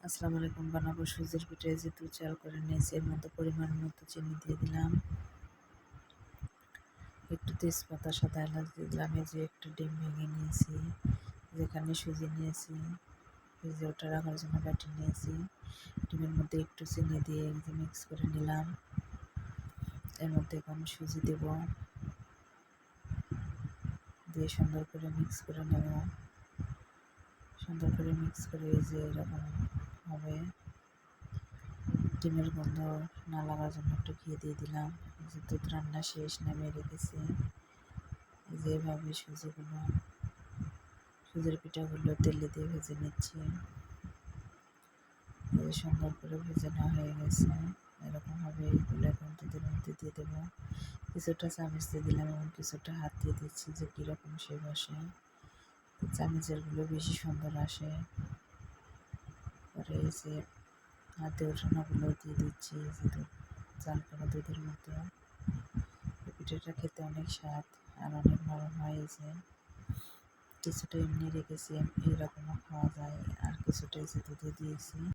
আসসালামু আলাইকুম। বানাবো সুজির পিঠা। এই যে দুধ চাল করে নিয়েছি, এর মধ্যে পরিমাণ মতো চিনি দিয়ে দিলাম, একটু তেজপাতা সাদা এলাচ দিয়ে দিলাম। এই যে একটা ডিম ভেঙে নিয়েছি, যেখানে সুজি নিয়েছি ভেজে ওটা রাখার জন্য বাটি নিয়েছি। ডিমের মধ্যে একটু চিনি দিয়ে মিক্স করে নিলাম। এর মধ্যে এখন সুজি দেব, দিয়ে সুন্দর করে মিক্স করে নেব। সুন্দর করে মিক্স করে এই যে এরকম হবে। ডিমের গন্ধ না লাগার জন্য একটু ঘি দিয়ে দিলাম। এই যে দুধ রান্না শেষ, নামিয়ে রেখেছি। এই যে এভাবে সুজির পিঠাগুলো তেলে দিয়ে ভেজে নিচ্ছি। এই সুন্দর করে ভেজে নেওয়া হয়ে গেছে। এরকমভাবে এইগুলো এখন দুধের মধ্যে দিয়ে দেবো। কিছুটা চামচ দিয়ে দিলাম এবং কিছুটা হাত দিয়ে দিচ্ছি যে কীরকম সে বসে। চামচেরগুলো বেশি সুন্দর আসে। পরে এই যে হাতে ওঠানোগুলো দিয়ে দিচ্ছি, যে দুধ চাল করা দুধের মতো। পিঠাটা খেতে অনেক স্বাদ আর অনেক নরম হয়। এই যে কিছুটা এমনি রেখেছি, এইরকমও খাওয়া যায়, আর কিছুটা এই যে দুধে দিয়েছি।